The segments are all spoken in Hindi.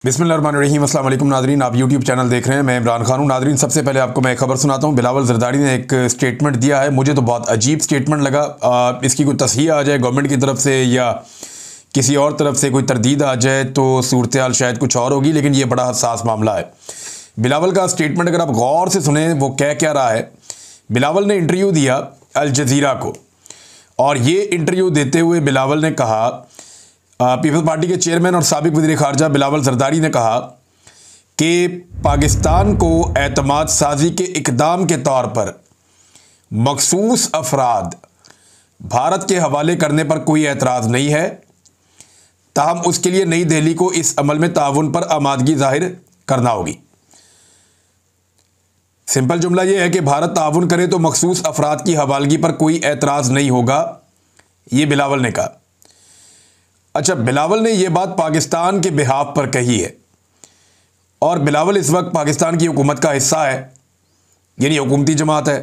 बिस्मिल्लाहिर्रहमानिर्रहीम। अस्सलाम वालेकुम नाज़रीन, आप यूट्यूब चैनल देख रहे हैं। मैं इमरान खान हूँ। नाज़रीन, सबसे पहले आपको मैं एक खबर सुनाता हूँ। बिलावल ज़रदारी ने एक स्टेटमेंट दिया है, मुझे तो बहुत अजीब स्टेटमेंट लगा। इसकी कोई तस्हीह आ जाए गवर्नमेंट की तरफ से या किसी और तरफ से कोई तरदीद आ जाए तो सूरत हाल शायद कुछ और होगी, लेकिन ये बड़ा हसास मामला है। बिलावल का स्टेटमेंट अगर आप गौर से सुने वो कह क्या रहा है। बिलावल ने इंटरव्यू दिया अल जज़ीरा को, और ये इंटरव्यू देते हुए बिलावल ने कहा, पीपल्स पार्टी के चेयरमैन और साबिक वज़ीर ख़ारजा बिलावल ज़रदारी ने कहा कि पाकिस्तान को एतमाद साजी के इक़दाम के तौर पर मखसूस अफराद भारत के हवाले करने पर कोई एतराज़ नहीं है, ताहम उसके लिए नई दिल्ली को इस अमल में ताउन पर आमादगी ज़ाहिर करना होगी। सिंपल जुमला ये है कि भारत ताउन करे तो मखसूस अफराद की हवालगी पर कोई एतराज़ नहीं होगा, ये बिलावल ने कहा। अच्छा, बिलावल ने यह बात पाकिस्तान के बिहाफ पर कही है, और बिलावल इस वक्त पाकिस्तान की हुकूमत का हिस्सा है, यानी हुकूमती जमात है।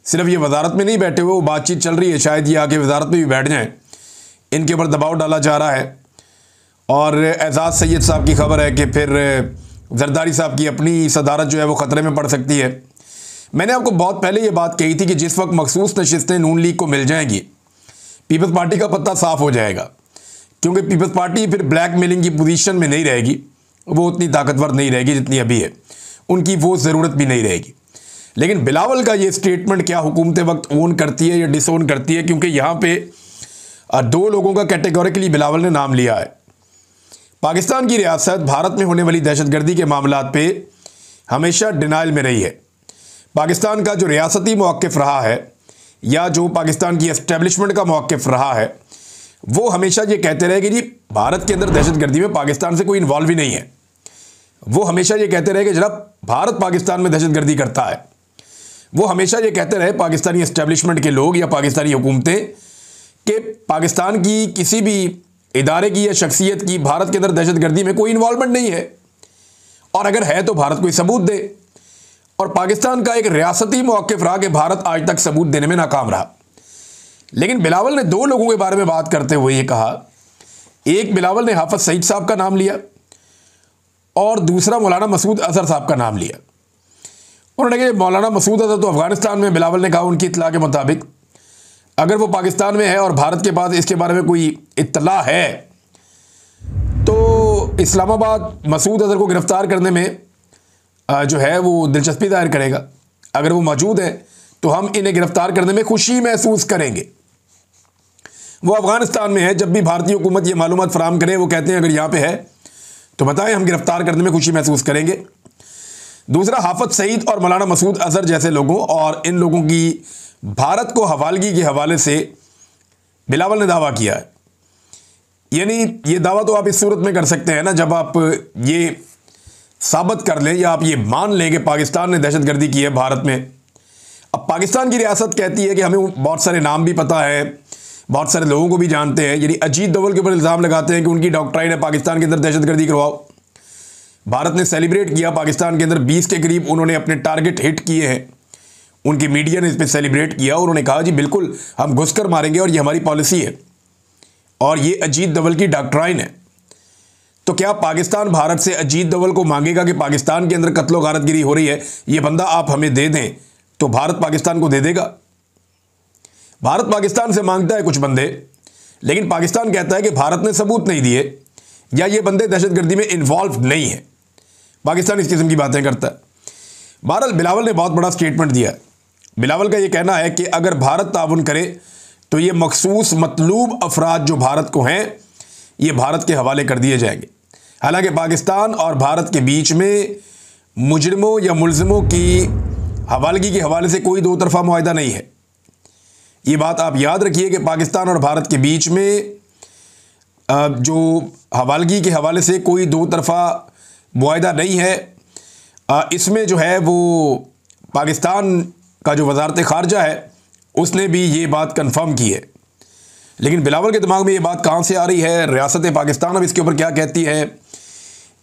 सिर्फ ये वजारत में नहीं बैठे हुए, वो बातचीत चल रही है, शायद ये आके वजारत में भी बैठ जाएं। इनके ऊपर दबाव डाला जा रहा है, और एजाज सैयद साहब की खबर है कि फिर जरदारी साहब की अपनी सदारत जो है वो ख़तरे में पड़ सकती है। मैंने आपको बहुत पहले ये बात कही थी कि जिस वक्त मखसूस नशिस्तें नून लीग को मिल जाएंगी, पीपल्स पार्टी का पत्ता साफ हो जाएगा, क्योंकि पीपल्स पार्टी फिर ब्लैक मेलिंग की पोजीशन में नहीं रहेगी, वो उतनी ताकतवर नहीं रहेगी जितनी अभी है, उनकी वो ज़रूरत भी नहीं रहेगी। लेकिन बिलावल का ये स्टेटमेंट क्या हुकूमत वक्त ओन करती है या डिसओन करती है, क्योंकि यहाँ पे दो लोगों का कैटेगोरिकली बिलावल ने नाम लिया है। पाकिस्तान की रियासत भारत में होने वाली दहशतगर्दी के मामलात पे हमेशा डिनाइल में रही है। पाकिस्तान का जो रियासती मौक़िफ़ रहा है या जो पाकिस्तान की एस्टेब्लिशमेंट का मौक़िफ़ रहा है, वो हमेशा ये कहते रहे कि जी भारत के अंदर दहशतगर्दी में पाकिस्तान से कोई इन्वॉल्व ही नहीं है। वो हमेशा ये कहते रहे कि जनाब भारत पाकिस्तान में दहशतगर्दी करता है। वो हमेशा ये कहते रहे पाकिस्तानी एस्टेब्लिशमेंट के लोग या पाकिस्तानी हुकूमतें कि पाकिस्तान की किसी भी इदारे की या शख्सियत की भारत के अंदर दहशतगर्दी में कोई इन्वॉल्वमेंट नहीं है, और अगर है तो भारत कोई सबूत दे। और पाकिस्तान का एक रियासती मौक़िफ़ रहा कि भारत आज तक सबूत देने में नाकाम रहा। लेकिन बिलावल ने दो लोगों के बारे में बात करते हुए ये कहा, एक बिलावल ने हाफिज सईद साहब का नाम लिया और दूसरा मौलाना मसूद अजहर साहब का नाम लिया। उन्होंने कहा मौलाना मसूद अजहर तो अफगानिस्तान में, बिलावल ने कहा उनकी इत्तला के मुताबिक अगर वो पाकिस्तान में है और भारत के पास इसके बारे में कोई इत्तला है तो इस्लामाबाद मसूद अजहर को गिरफ्तार करने में जो है वो दिलचस्पी जाहिर करेगा। अगर वो मौजूद है तो हम इन्हें गिरफ्तार करने में खुशी महसूस करेंगे। वो अफगानिस्तान में है, जब भी भारतीय हुकूमत ये मालूमात फराहम करे वो कहते हैं अगर यहाँ पे है तो बताएं, हम गिरफ्तार करने में खुशी महसूस करेंगे। दूसरा, हाफिज सईद और मौलाना मसूद अजहर जैसे लोगों और इन लोगों की भारत को हवालगी के हवाले से बिलावल ने दावा किया है। यानी ये दावा तो आप इस सूरत में कर सकते हैं ना, जब आप ये साबित कर लें या आप ये मान लें कि पाकिस्तान ने दहशतगर्दी की है भारत में। अब पाकिस्तान की रियासत कहती है कि हमें बहुत सारे नाम भी पता है, बहुत सारे लोगों को भी जानते हैं, यानी अजीत दोवल के ऊपर इल्ज़ाम लगाते हैं कि उनकी डॉक्ट्राइन है पाकिस्तान के अंदर दहशतगर्दी करवाओ। भारत ने सेलिब्रेट किया, पाकिस्तान के अंदर 20 के करीब उन्होंने अपने टारगेट हिट किए हैं, उनकी मीडिया ने इस पर सेलिब्रेट किया और उन्होंने कहा जी बिल्कुल हम घुसकर मारेंगे और ये हमारी पॉलिसी है और ये अजीत दोवल की डॉक्ट्राइन है। तो क्या पाकिस्तान भारत से अजीत दोवल को मांगेगा कि पाकिस्तान के अंदर कत्लो गारतगिरी हो रही है, ये बंदा आप हमें दे दें, तो भारत पाकिस्तान को दे देगा? भारत पाकिस्तान से मांगता है कुछ बंदे, लेकिन पाकिस्तान कहता है कि भारत ने सबूत नहीं दिए या ये बंदे दहशतगर्दी में इन्वॉल्व नहीं है। पाकिस्तान इस किस्म की बातें करता है। बहरहाल बिलावल ने बहुत बड़ा स्टेटमेंट दिया है। बिलावल का ये कहना है कि अगर भारत ताउन करे तो ये मखसूस मतलूब अफराद जो भारत को हैं ये भारत के हवाले कर दिए जाएंगे। हालांकि पाकिस्तान और भारत के बीच में मुजरिमों या मुलजिमों की हवालगी के हवाले से कोई दो तरफा मुआहदा नहीं है। ये बात आप याद रखिए कि पाकिस्तान और भारत के बीच में जो हवालगी के हवाले से कोई दो तरफा मुआहदा नहीं है। इसमें जो है वो पाकिस्तान का जो वजारत ख़ारजा है उसने भी ये बात कंफर्म की है। लेकिन बिलावल के दिमाग में ये बात कहाँ से आ रही है, रियासत पाकिस्तान अब इसके ऊपर क्या कहती है,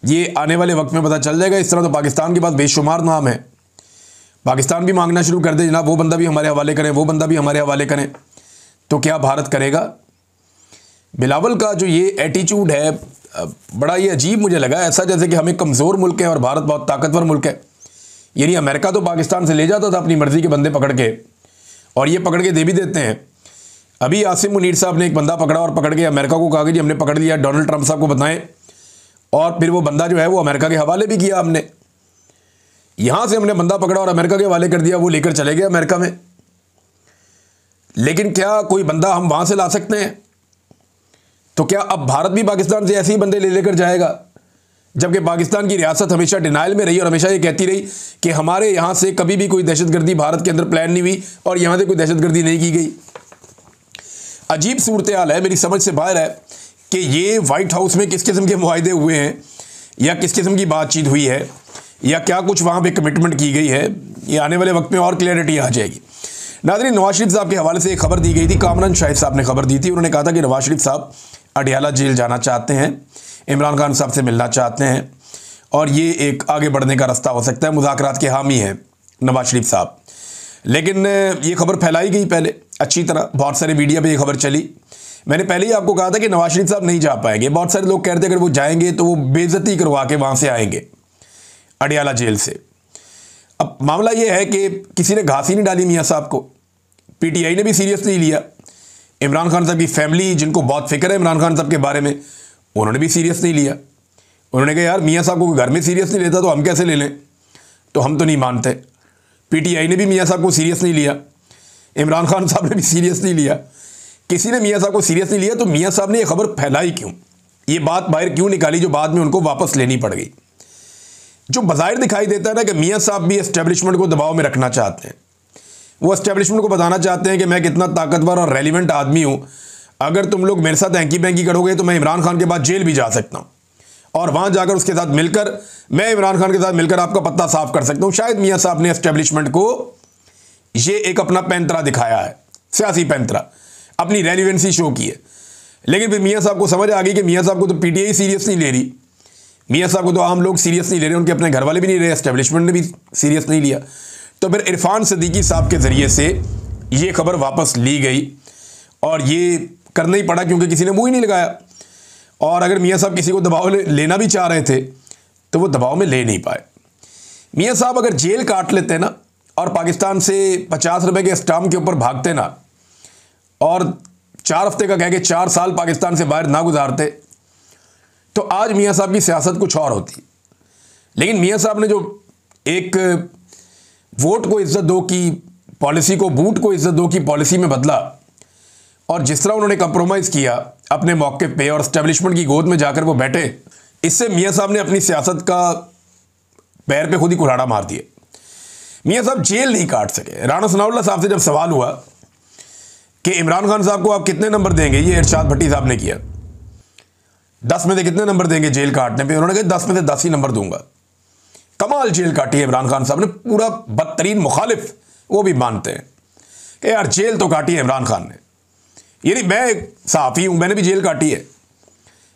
ये आने वाले वक्त में पता चल जाएगा। इस तरह तो पाकिस्तान के पास बेशुमार नाम है, पाकिस्तान भी मांगना शुरू कर दे जनाब वो बंदा भी हमारे हवाले करें, वो बंदा भी हमारे हवाले करें, तो क्या भारत करेगा? बिलावल का जो ये एटीट्यूड है बड़ा ये अजीब मुझे लगा, ऐसा जैसे कि हम एक कमज़ोर मुल्क है और भारत बहुत ताकतवर मुल्क है। यानी अमेरिका तो पाकिस्तान से ले जाता था अपनी मर्ज़ी के बंदे पकड़ के, और ये पकड़ के दे भी देते हैं। अभी आसिम मुनीर साहब ने एक बंदा पकड़ा और पकड़ के अमेरिका को कहा कि जी हमने पकड़ लिया, डोनाल्ड ट्रंप साहब को बताएं, और फिर वो बंदा जो है वो अमेरिका के हवाले भी किया हमने। यहाँ से हमने बंदा पकड़ा और अमेरिका के हवाले कर दिया, वो लेकर चले गए अमेरिका में। लेकिन क्या कोई बंदा हम वहाँ से ला सकते हैं? तो क्या अब भारत भी पाकिस्तान से ऐसे ही बंदे ले लेकर जाएगा? जबकि पाकिस्तान की रियासत हमेशा डिनाइल में रही और हमेशा ये कहती रही कि हमारे यहाँ से कभी भी कोई दहशतगर्दी भारत के अंदर प्लान नहीं हुई और यहाँ से कोई दहशतगर्दी नहीं की गई। अजीब सूरत हाल है, मेरी समझ से बाहर है कि ये वाइट हाउस में किस किस्म के मुआहदे हुए हैं या किस किस्म की बातचीत हुई है या क्या कुछ वहाँ पे कमिटमेंट की गई है। ये आने वाले वक्त में और क्लियरिटी आ जाएगी। नाज़रीन, नवाज शरीफ साहब के हवाले से एक खबर दी गई थी, कामरान शाहिद साहब ने खबर दी थी। उन्होंने कहा था कि नवाज शरीफ साहब अडियाला जेल जाना चाहते हैं, इमरान खान साहब से मिलना चाहते हैं और ये एक आगे बढ़ने का रास्ता हो सकता है। मुज़ाकरात के हामी हैं नवाज शरीफ साहब। लेकिन ये खबर फैलाई गई पहले अच्छी तरह, बहुत सारे मीडिया पे ये खबर चली। मैंने पहले ही आपको कहा था कि नवाज शरीफ साहब नहीं जा पाएंगे। बहुत सारे लोग कह रहे थे अगर वो जाएंगे तो वो बेइज्जती करवा के वहाँ से आएंगे अडियाला जेल से। अब मामला ये है कि किसी ने घास ही नहीं डाली मियाँ साहब को, पीटीआई ने भी सीरियस नहीं लिया। इमरान खान साहब की फैमिली, जिनको बहुत फिक्र है इमरान खान साहब के बारे में, उन्होंने भी सीरियस नहीं लिया। उन्होंने कहा यार मियाँ साहब को घर में सीरियस नहीं लेता तो हम कैसे ले लें, तो हम तो नहीं मानते। पीटीआई ने भी मियाँ साहब को सीरियस नहीं लिया, इमरान खान साहब ने भी सीरियस नहीं लिया, किसी ने मियाँ साहब को सीरियस नहीं लिया। तो मियाँ साहब ने ये खबर फैलाई क्यों, ये बात बाहर क्यों निकाली जो बाद में उनको वापस लेनी पड़ गई? जो बज़ाहिर दिखाई देता है ना कि मियाँ साहब भी एस्टेब्लिशमेंट को दबाव में रखना चाहते हैं। वो एस्टेब्लिशमेंट को बताना चाहते हैं कि मैं कितना ताकतवर और रेलिवेंट आदमी हूँ, अगर तुम लोग मेरे साथ हैंकी बैंकी करोगे तो मैं इमरान खान के बाद जेल भी जा सकता हूँ और वहाँ जाकर उसके साथ मिलकर मैं इमरान खान के साथ मिलकर आपका पत्ता साफ कर सकता हूँ। शायद मियाँ साहब ने एस्टेब्लिशमेंट को ये एक अपना पैंतरा दिखाया है, सियासी पैंतरा, अपनी रेलिवेंसी शो की है। लेकिन फिर मियाँ साहब को समझ आ गई कि मियाँ साहब को तो पीटीआई सीरियस नहीं ले रही, मियाँ साहब को तो आम लोग सीरियस नहीं ले रहे, उनके अपने घर वाले भी नहीं रहे, एस्टेब्लिशमेंट ने भी सीरियस नहीं लिया। तो फिर इरफान सिद्दीकी साहब के ज़रिए से ये खबर वापस ली गई और ये करना ही पड़ा क्योंकि किसी ने मुँह ही नहीं लगाया। और अगर मियाँ साहब किसी को दबाव लेना भी चाह रहे थे तो वो दबाव में ले नहीं पाए। मियाँ साहब अगर जेल काट लेते ना और पाकिस्तान से 50 रुपए के स्टाम्प के ऊपर भागते ना और 4 हफ्ते का कह के 4 साल पाकिस्तान से बाहर ना गुजारते तो आज मियाँ साहब की सियासत कुछ और होती। लेकिन मियाँ साहब ने जो एक वोट को इज्जत दो की पॉलिसी को बूट को इज्जत दो की पॉलिसी में बदला और जिस तरह उन्होंने कंप्रोमाइज़ किया अपने मौके पे और एस्टेब्लिशमेंट की गोद में जाकर वो बैठे, इससे मियाँ साहब ने अपनी सियासत का पैर पे खुद ही कुल्हाड़ा मार दिया। मियाँ साहब जेल नहीं काट सके। राणा सनाउल्लाह साहब से जब सवाल हुआ कि इमरान खान साहब को आप कितने नंबर देंगे, ये इरशाद भट्टी साहब ने किया, 10 में से कितने नंबर देंगे जेल काटने पे? उन्होंने कहा 10 में से 10 ही नंबर दूंगा। कमाल जेल काटी है इमरान खान साहब ने, पूरा बदतरीन मुखालिफ वो भी मानते हैं कि यार जेल तो काटी है इमरान खान ने। यानी मैं एक सहाफ़ी हूँ, मैंने भी जेल काटी है,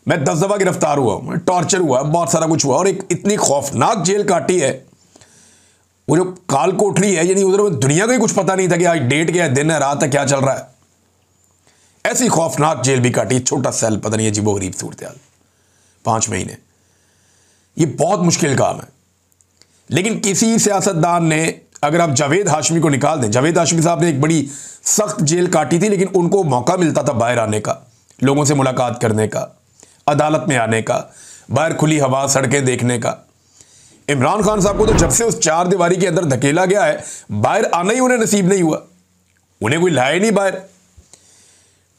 मैं 10 दफ़ा गिरफ्तार हुआ, मैं टॉर्चर हुआ, बहुत सारा कुछ हुआ और एक इतनी खौफनाक जेल काटी है। वो जो काल कोठरी है, यानी उधर दुनिया का ही कुछ पता नहीं था कि आज डेट क्या है, दिन है, रात है, क्या चल रहा है। ऐसी खौफनाक जेल भी काटी, छोटा सेल, पता नहीं अजीबो गरीब सूरत हाल, 5 महीने। ये बहुत मुश्किल काम है। लेकिन किसी सियासतदान ने, अगर आप जावेद हाशमी को निकाल दें, जावेद हाशमी साहब ने एक बड़ी सख्त जेल काटी थी लेकिन उनको मौका मिलता था बाहर आने का, लोगों से मुलाकात करने का, अदालत में आने का, बाहर खुली हवा, सड़कें देखने का। इमरान खान साहब को तो जब से उस 4 दीवारी के अंदर धकेला गया है, बाहर आना ही उन्हें नसीब नहीं हुआ, उन्हें कोई लाया नहीं बाहर।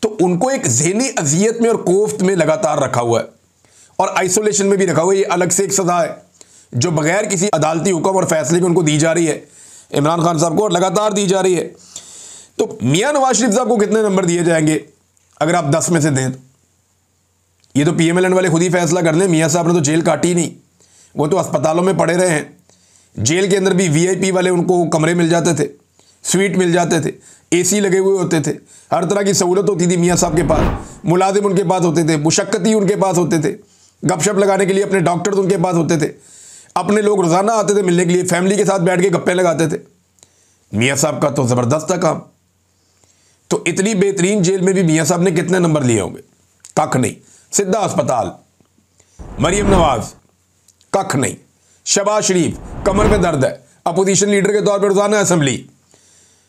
तो उनको एक ज़हनी अजियत में और कोफ्त में लगातार रखा हुआ है और आइसोलेशन में भी रखा हुआ है। ये अलग से एक सज़ा है जो बगैर किसी अदालती हुक्म और फैसले के उनको दी जा रही है इमरान खान साहब को, और लगातार दी जा रही है। तो मियाँ नवाज शरीफ साहब को कितने नंबर दिए जाएंगे अगर आप 10 में से दें? ये तो PMLN वाले खुद ही फैसला कर लें। मियाँ साहब ने तो जेल काटी नहीं, वो तो अस्पतालों में पड़े रहे हैं। जेल के अंदर भी VIP वाले उनको कमरे मिल जाते थे, स्वीट मिल जाते थे, AC लगे हुए होते थे, हर तरह की सहूलत होती थी मियाँ साहब के पास, मुलाजिम उनके पास होते थे, मुशक्कती उनके पास होते थे, गपशप लगाने के लिए अपने डॉक्टर्स उनके पास होते थे, अपने लोग रोज़ाना आते थे मिलने के लिए, फैमिली के साथ बैठ के गप्पे लगाते थे। मियाँ साहब का तो ज़बरदस्त था काम। तो इतनी बेहतरीन जेल में भी मियाँ साहब ने कितने नंबर लिए होंगे? कख नहीं, सीधा अस्पताल। मरियम नवाज कख नहीं, शहबाज शरीफ कमर में दर्द है, अपोजिशन लीडर के तौर पर रोजाना असेंबली,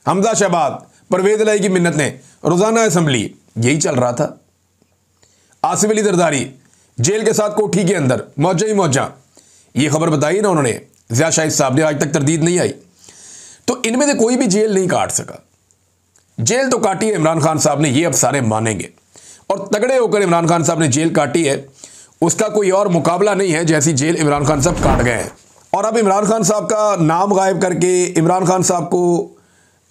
हमजा शहबाज परवेज इलाही की मिन्नतें, रोजाना असेंबली, यही चल रहा था। आसिफ अली जरदारी जेल के साथ कोठी के अंदर मौजा ही मौजा, ये खबर बताई ना उन्होंने, ज़िया शाहिद साहब ने, आज तक तरदीद नहीं आई। तो इनमें से कोई भी जेल नहीं काट सका। जेल तो काटी है इमरान खान साहब ने, ये अब सारे मानेंगे, और तगड़े होकर इमरान खान साहब ने जेल काटी है, उसका कोई और मुकाबला नहीं है जैसी जेल इमरान खान साहब काट गए हैं। और अब इमरान खान साहब का नाम गायब करके, इमरान खान साहब को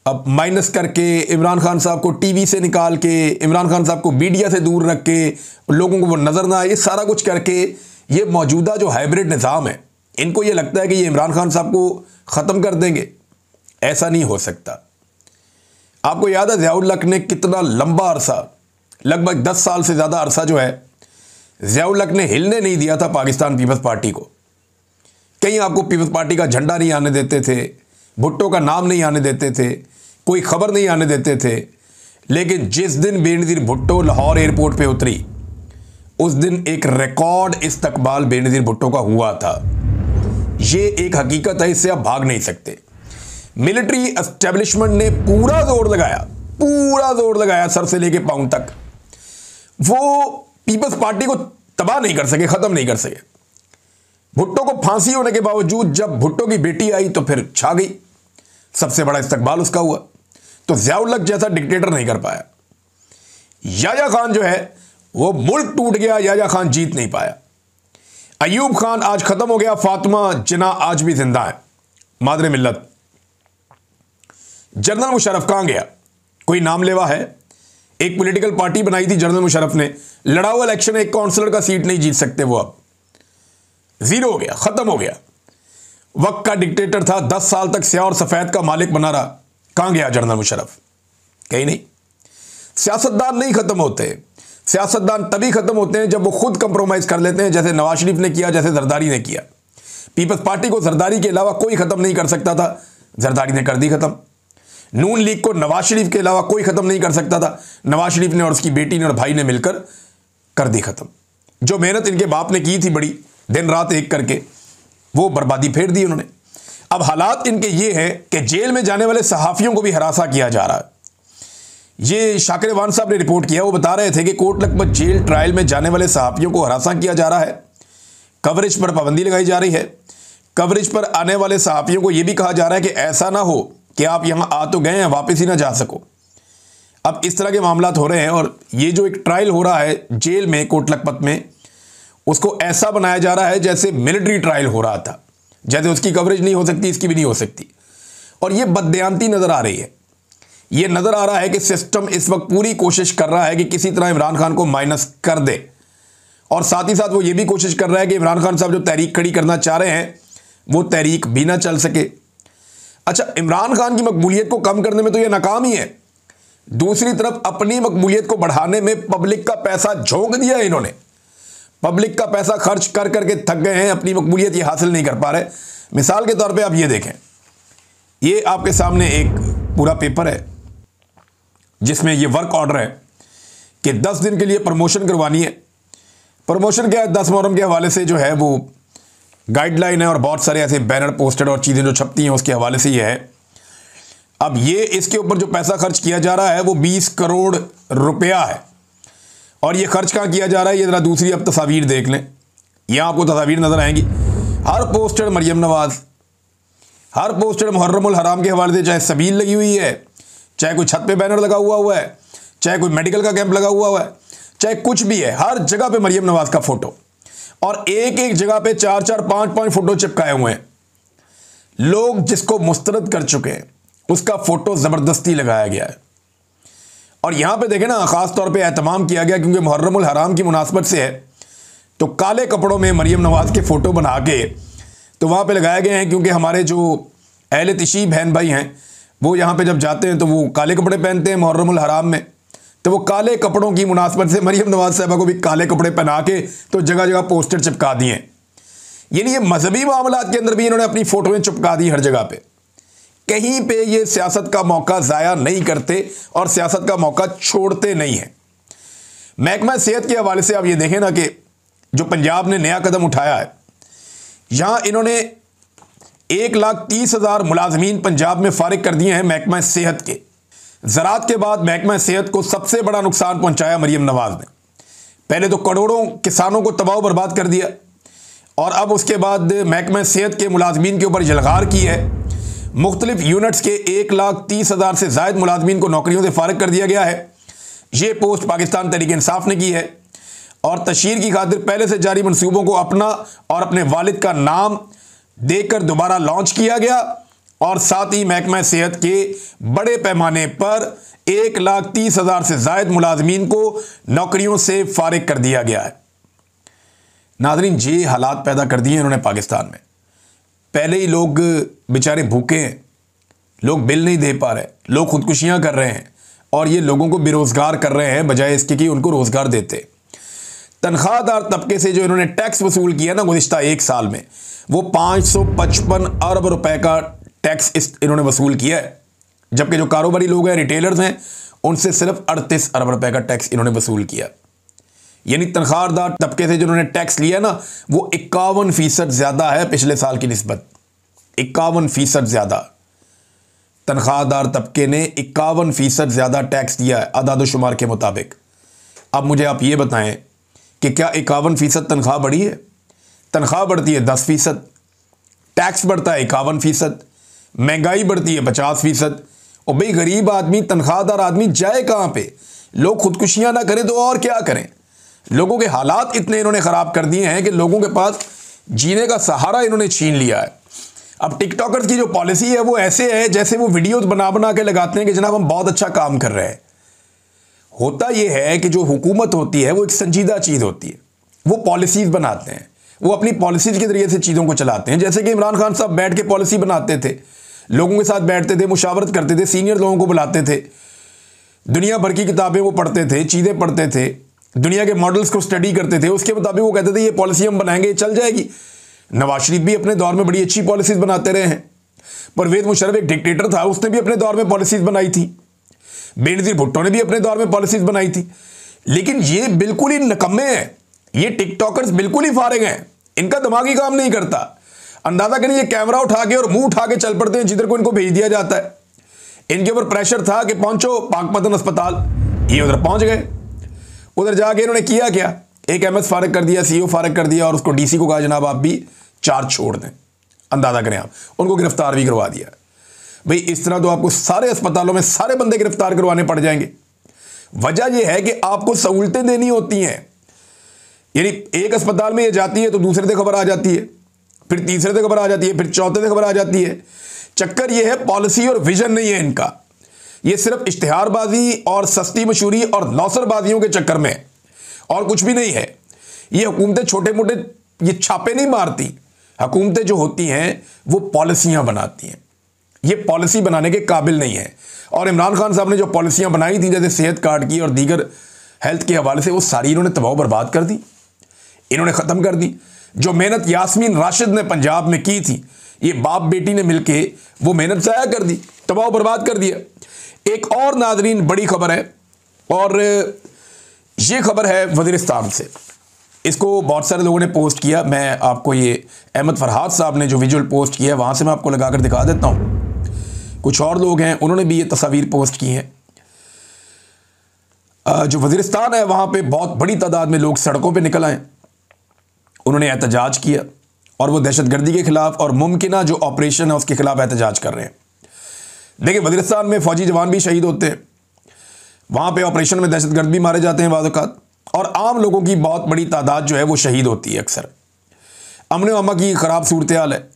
अब माइनस करके, इमरान खान साहब को टीवी से निकाल के, इमरान खान साहब को मीडिया से दूर रख के, लोगों को वो नजर ना आए, ये सारा कुछ करके, ये मौजूदा जो हाइब्रिड निज़ाम है, इनको ये लगता है कि ये इमरान खान साहब को ख़त्म कर देंगे। ऐसा नहीं हो सकता। आपको याद है ज़ियाउल हक ने कितना लंबा अरसा, लगभग 10 साल से ज़्यादा अरसा जो है, ज़ियाउल हक ने हिलने नहीं दिया था पाकिस्तान पीपल्स पार्टी को। कहीं आपको पीपल्स पार्टी का झंडा नहीं आने देते थे, भुट्टो का नाम नहीं आने देते थे, कोई खबर नहीं आने देते थे। लेकिन जिस दिन बेनज़ीर भुट्टो लाहौर एयरपोर्ट पे उतरी, उस दिन एक रिकॉर्ड इस्तकबाल बेनज़ीर भुट्टो का हुआ था। ये एक हकीकत है, इससे आप भाग नहीं सकते। मिलिट्री एस्टेब्लिशमेंट ने पूरा जोर लगाया सर से लेके पांव तक, वो पीपल्स पार्टी को तबाह नहीं कर सके, खत्म नहीं कर सके। भुट्टो को फांसी होने के बावजूद जब भुट्टो की बेटी आई तो फिर छा गई, सबसे बड़ा इस्तकबाल उसका हुआ। तो ज़ियाउल हक जैसा डिक्टेटर नहीं कर पाया। याह्या खान जो है वो मुल्क टूट गया, याह्या खान जीत नहीं पाया। अयूब खान आज खत्म हो गया, फातिमा जिन्ना आज भी जिंदा है, मादरे मिल्लत। जनरल मुशर्रफ कहां गया? कोई नाम लेवा है? एक पॉलिटिकल पार्टी बनाई थी जनरल मुशर्रफ ने, लड़ा हुआ इलेक्शन, एक काउंसलर का सीट नहीं जीत सकते, वो अब जीरो हो गया, खत्म हो गया। वक्त का डिक्टेटर था, 10 साल तक स्याह और सफेद का मालिक बना रहा। कहां गया जनरल मुशर्रफ? कहीं नहीं। सियासतदान नहीं खत्म होते, सियासतदान तभी खत्म होते हैं जब वो खुद कंप्रोमाइज कर लेते हैं, जैसे नवाज शरीफ ने किया, जैसे जरदारी ने किया। पीपल्स पार्टी को जरदारी के अलावा कोई खत्म नहीं कर सकता था, जरदारी ने कर दी खत्म। नून लीग को नवाज शरीफ के अलावा कोई खत्म नहीं कर सकता था, नवाज शरीफ ने और उसकी बेटी ने और भाई ने मिलकर कर दी खत्म। जो मेहनत इनके बाप ने की थी बड़ी, दिन रात एक करके, वो बर्बादी फेर दी उन्होंने। अब हालात इनके ये हैं कि जेल में जाने वाले सहाफ़ियों को भी हरासा किया जा रहा है। ये शाकिर वान साहब ने रिपोर्ट किया, वो बता रहे थे कि कोट लखपत जेल ट्रायल में जाने वाले सहाफ़ियों को हरासा किया जा रहा है, कवरेज पर पाबंदी लगाई जा रही है। कवरेज पर आने वाले सहाफ़ियों को यह भी कहा जा रहा है कि ऐसा ना हो कि आप यहां आ तो गए हैं, वापस ही ना जा सको। अब इस तरह के मामलात हो रहे हैं, और ये जो एक ट्रायल हो रहा है जेल में कोट लखपत में, उसको ऐसा बनाया जा रहा है जैसे मिलिट्री ट्रायल हो रहा था, जैसे उसकी कवरेज नहीं हो सकती, इसकी भी नहीं हो सकती। और ये बददयांती नज़र आ रही है। ये नज़र आ रहा है कि सिस्टम इस वक्त पूरी कोशिश कर रहा है कि किसी तरह इमरान खान को माइनस कर दे, और साथ ही साथ वो ये भी कोशिश कर रहा है कि इमरान खान साहब जो तहरीक खड़ी करना चाह रहे हैं वो तहरीक भी ना चल सके। अच्छा, इमरान खान की मकबूलियत को कम करने में तो ये नाकाम ही है, दूसरी तरफ अपनी मकबूलियत को बढ़ाने में पब्लिक का पैसा झोंक दिया है इन्होंने। पब्लिक का पैसा खर्च कर करके थक गए हैं, अपनी मकबूलियत ये हासिल नहीं कर पा रहे। मिसाल के तौर पे आप ये देखें, ये आपके सामने एक पूरा पेपर है जिसमें ये वर्क ऑर्डर है कि 10 दिन के लिए प्रमोशन करवानी है। प्रमोशन क्या है? 10 मुहर्रम के हवाले से जो है वो गाइडलाइन है, और बहुत सारे ऐसे बैनर पोस्टर और चीज़ें जो छपती हैं उसके हवाले से ये है। अब ये इसके ऊपर जो पैसा खर्च किया जा रहा है वो 20 करोड़ रुपया है, और ये खर्च कहाँ किया जा रहा है? ये ज़रा दूसरी अब तस्वीर देख लें, यहाँ आपको तस्वीर नज़र आएंगी। हर पोस्टर मरियम नवाज, हर पोस्टर मुहर्रमुल हराम के हवाले से, चाहे सबील लगी हुई है, चाहे कोई छत पे बैनर लगा हुआ है, चाहे कोई मेडिकल का कैंप लगा हुआ है, चाहे कुछ भी है, हर जगह पे मरियम नवाज का फोटो, और एक एक जगह पे 4-4, 5-5 फोटो चिपकाए हुए हैं। लोग जिसको मुस्तरद कर चुके हैं उसका फोटो ज़बरदस्ती लगाया गया है। और यहां पे देखें ना, ख़ास तौर पे एहतमाम किया गया क्योंकि मुहर्रमुल हराम की मुनासबत से है, तो काले कपड़ों में मरियम नवाज के फ़ोटो बना के तो वहाँ पे लगाए गए हैं, क्योंकि हमारे जो अहले तशी बहन भाई हैं वो यहाँ पे जब जाते हैं तो वो काले कपड़े पहनते हैं मुहर्रमुल हराम में, तो वो काले कपड़ों की मुनासबत से मरियम नवाज साहबा को भी काले कपड़े पहना के तो जगह जगह पोस्टर चिपका दिए। यानी ये मजहबी मामलात के अंदर भी इन्होंने अपनी फ़ोटोएँ चिपका दी हर जगह पे। कहीं पे ये सियासत का मौका ज़ाया नहीं करते और सियासत का मौका छोड़ते नहीं हैं। महकमा सेहत के हवाले से आप ये देखें ना कि जो पंजाब ने नया कदम उठाया है, यहां इन्होंने 1,30,000 मुलाजमीन पंजाब में फारिग कर दिए हैं महकमा सेहत के। ज़राअत के बाद महकमा सेहत को सबसे बड़ा नुकसान पहुंचाया मरीम नवाज ने। पहले तो करोड़ों किसानों को तबाह बर्बाद कर दिया और अब उसके बाद महकमा सेहत के मुलाजमीन के ऊपर जलगार की है। मुख्तलिफ यूनिट्स के 1,30,000 से ज़ायद मुलाजमीन को नौकरियों से फारिग कर दिया गया है। ये पोस्ट पाकिस्तान तहरीक इंसाफ ने की है और तशहीर की खातिर पहले से जारी मंसूबों को अपना और अपने वालिद का नाम देकर दोबारा लॉन्च किया गया और साथ ही महकमा सेहत के बड़े पैमाने पर 1,30,000 से ज़ायद मुलाजमीन को नौकरियों से फारिग कर दिया गया है। नाज़रीन, ये हालात पैदा कर दिए इन्होंने पाकिस्तान में। पहले ही लोग बेचारे भूखे हैं, लोग बिल नहीं दे पा रहे, लोग खुदकुशियां कर रहे हैं और ये लोगों को बेरोज़गार कर रहे हैं बजाय इसके कि उनको रोज़गार देते। तनख्वाहदार तबके से जो इन्होंने टैक्स वसूल किया ना गुज़िश्ता एक साल में, वो 555 अरब रुपए का टैक्स इन्होंने वसूल किया है, जबकि जो कारोबारी लोग हैं, रिटेलर्स हैं, उनसे सिर्फ 38 अरब रुपए का टैक्स इन्होंने वसूल किया। यानी तनख्वाहदार तबके से जो उन्होंने टैक्स लिया ना, वो 51% ज़्यादा है पिछले साल की निस्बत। 51% ज़्यादा तनख्वाहदार तबके ने 51% ज़्यादा टैक्स दिया है आदाद-ओ-शुमार के मुताबिक। अब मुझे आप ये बताएं कि क्या 51% तनख्वाह बढ़ी है? तनख्वाह बढ़ती है 10%, टैक्स बढ़ता है 51%, महंगाई बढ़ती है 50%। और भाई गरीब आदमी, तनख्वाहदार आदमी जाए कहाँ पे? लोग खुदकुशियाँ ना करें तो और क्या करें? लोगों के हालात इतने इन्होंने ख़राब कर दिए हैं कि लोगों के पास जीने का सहारा इन्होंने छीन लिया है। अब टिकटॉकर्स की जो पॉलिसी है वो ऐसे है जैसे वो वीडियोस बना बना के लगाते हैं कि जनाब हम बहुत अच्छा काम कर रहे हैं। होता यह है कि जो हुकूमत होती है वो एक संजीदा चीज़ होती है, वो पॉलिसीज़ बनाते हैं, वो अपनी पॉलिसीज़ के ज़रिए से चीज़ों को चलाते हैं। जैसे कि इमरान खान साहब बैठ के पॉलिसी बनाते थे, लोगों के साथ बैठते थे, मुशावरत करते थे, सीनियर लोगों को बुलाते थे, दुनिया भर की किताबें वो पढ़ते थे, चीज़ें पढ़ते थे, दुनिया के मॉडल्स को स्टडी करते थे, उसके मुताबिक वो कहते थे ये पॉलिसी हम बनाएंगे, चल जाएगी। नवाज शरीफ भी अपने दौर में बड़ी अच्छी पॉलिसीज़ बनाते रहे हैं। परवेज़ मुशर्रफ एक डिक्टेटर था, उसने भी अपने दौर में पॉलिसीज़ बनाई थी। बेनज़ीर भुट्टो ने भी अपने दौर में पॉलिसीज़ बनाई थी। लेकिन ये बिल्कुल ही निकम्मे हैं, ये टिकटॉकर्स बिल्कुल ही फारिग हैं, इनका दिमाग ही काम नहीं करता। अंदाज़ा करिए, ये कैमरा उठा के और मुंह उठा के चल पड़ते हैं जिधर को इनको भेज दिया जाता है। इनके ऊपर प्रेशर था कि पहुंचो पाकपतन अस्पताल, ये उधर पहुंच गए। उधर जाके इन्होंने किया क्या? एक एमएस फारिग कर दिया, सीईओ फारिग कर दिया और उसको डीसी को कहा जनाब आप भी चार्ज छोड़ दें। अंदाज़ा करें आप, उनको गिरफ्तार भी करवा दिया। भाई इस तरह तो आपको सारे अस्पतालों में सारे बंदे गिरफ्तार करवाने पड़ जाएंगे। वजह यह है कि आपको सहूलतें देनी होती हैं। यानी एक अस्पताल में ये जाती है तो दूसरे से खबर आ जाती है, फिर तीसरे से खबर आ जाती है, फिर चौथे से खबर आ जाती है। चक्कर ये है पॉलिसी और विजन नहीं है इनका, ये सिर्फ इश्तिहारबाजी और सस्ती मशहूरी और नौसरबाजियों के चक्कर में और कुछ भी नहीं है। ये हुकूमतें छोटे मोटे ये छापे नहीं मारती, हुकूमतें जो होती हैं वो पॉलिसियां बनाती हैं। ये पॉलिसी बनाने के काबिल नहीं है। और इमरान खान साहब ने जो पॉलिसियां बनाई थी जैसे सेहत कार्ड की और दीगर हेल्थ के हवाले से, वो सारी इन्होंने तबाह बर्बाद कर दी, इन्होंने ख़त्म कर दी। जो मेहनत यास्मीन राशिद ने पंजाब में की थी, ये बाप बेटी ने मिलके वो मेहनत ज़ाया कर दी, तबाह बर्बाद कर दिया। एक और नाज़रीन बड़ी खबर है और ये खबर है वज़ीरिस्तान से। इसको बहुत सारे लोगों ने पोस्ट किया। मैं आपको ये अहमद फरहाद साहब ने जो विजुअल पोस्ट किया है वहाँ से मैं आपको लगाकर दिखा देता हूँ। कुछ और लोग हैं उन्होंने भी ये तस्वीर पोस्ट की हैं। जो वज़ीरिस्तान है वहाँ पे बहुत बड़ी तादाद में लोग सड़कों पे निकल आए, उन्होंने एहतजाज किया और वो दहशतगर्दी के ख़िलाफ़ और मुमकिना जो ऑपरेशन है उसके ख़िलाफ़ एहतजाज कर रहे हैं। देखिए वज़ीरिस्तान में फ़ौजी जवान भी शहीद होते हैं, वहाँ पे ऑपरेशन में दहशतगर्द भी मारे जाते हैं बाज़ औक़ात, और आम लोगों की बहुत बड़ी तादाद जो है वो शहीद होती है अक्सर। अमन व अमान की ख़राब सूरत हाल है,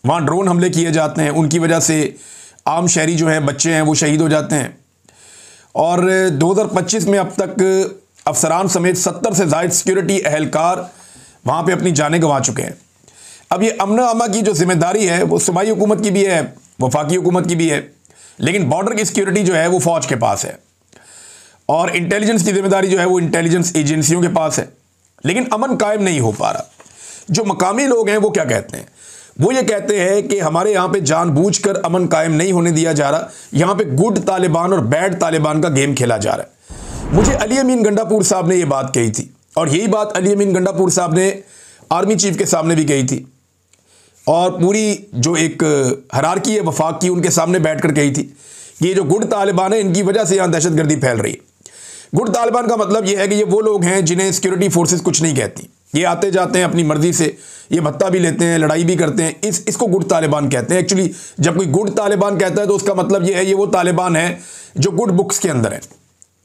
वहाँ ड्रोन हमले किए जाते हैं, उनकी वजह से आम शहरी जो हैं बच्चे हैं वो शहीद हो जाते हैं। और 2025 में अब तक अफसरान समेत 70 से ज़ायद सिक्योरिटी अहलकार वहाँ पे अपनी जानें गंवा चुके हैं। अब ये अमन व अमान की जो जिम्मेदारी है वो सूबाई हुकूमत की भी है, वफाकी हुकूमत की भी है, लेकिन बॉर्डर की सिक्योरिटी जो है वो फ़ौज के पास है और इंटेलिजेंस की जिम्मेदारी जो है वो इंटेलिजेंस एजेंसियों के पास है। लेकिन अमन कायम नहीं हो पा रहा। जो मकामी लोग हैं वो क्या कहते हैं? वो ये कहते हैं कि हमारे यहाँ पे जानबूझकर अमन कायम नहीं होने दिया जा रहा, यहाँ पे गुड तालिबान और बैड तालिबान का गेम खेला जा रहा है। मुझे अली अमीन गंडापुर साहब ने ये बात कही थी और यही बात अली अमीन गंडापुर साहब ने आर्मी चीफ के सामने भी कही थी, और पूरी जो एक हायरार्की है वफाक की, उनके सामने बैठकर कही थी कि ये जो गुड तालिबान है, इनकी वजह से यहाँ दहशतगर्दी फैल रही है। गुड तालिबान का मतलब ये है कि ये वो लोग हैं जिन्हें सिक्योरिटी फोर्सेस कुछ नहीं कहती, ये आते जाते हैं अपनी मर्जी से, ये भत्ता भी लेते हैं, लड़ाई भी करते हैं, इसको गुड तालिबान कहते हैं। एक्चुअली जब कोई गुड तालिबान कहता है तो उसका मतलब ये है ये वो तालिबान है जो गुड बुक्स के अंदर है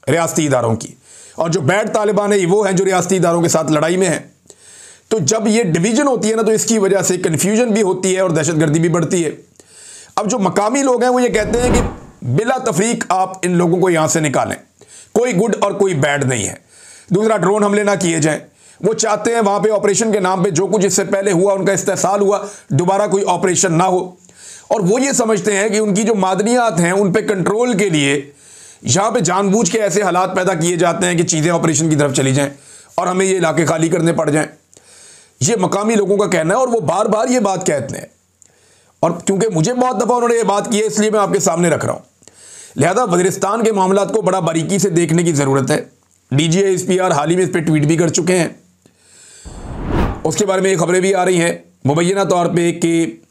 रियासती इदारों की, और जो बैड तालिबान है ये वो हैं जो रियासती इदारों के साथ लड़ाई में है। तो जब ये डिवीजन होती है ना, तो इसकी वजह से कन्फ्यूजन भी होती है और दहशतगर्दी भी बढ़ती है। अब जो मकामी लोग हैं वो ये कहते हैं कि बिला तफरीक आप इन लोगों को यहां से निकालें, कोई गुड और कोई बैड नहीं है। दूसरा, ड्रोन हमले ना किए जाएं। वो चाहते हैं वहां पे ऑपरेशन के नाम पे जो कुछ इससे पहले हुआ, उनका इस्तेसाल हुआ, दोबारा कोई ऑपरेशन ना हो। और वो ये समझते हैं कि उनकी जो मादनियात हैं उन पे कंट्रोल के लिए यहां पे जानबूझ के ऐसे हालात पैदा किए जाते हैं कि चीज़ें ऑपरेशन की तरफ चली जाएं और हमें ये इलाके खाली करने पड़ जाएं। ये मकामी लोगों का कहना है और वो बार बार ये बात कहते हैं, और क्योंकि मुझे बहुत दफ़ा उन्होंने ये बात की है इसलिए मैं आपके सामने रख रहा हूँ। लिहाजा वज़ीरिस्तान के मामलात को बड़ा बारीकी से देखने की ज़रूरत है। DGISPR हाल ही में इस पर ट्वीट भी कर चुके हैं। उसके बारे में ये खबरें भी आ रही हैं मुबैना तौर पे कि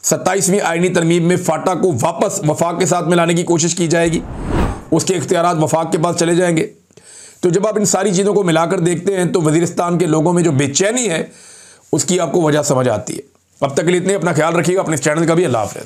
27वीं आईनी तरमीम में फाटा को वापस वफाक के साथ मिलाने की कोशिश की जाएगी, उसके इख्तियारात वफाक के पास चले जाएंगे। तो जब आप इन सारी चीज़ों को मिलाकर देखते हैं तो वज़ीरिस्तान के लोगों में जो बेचैनी है उसकी आपको वजह समझ आती है। अब तक के लिए इतने, अपना ख्याल रखिएगा, अपने इस चैनल का भी। अल्लाह हाफ़िज़।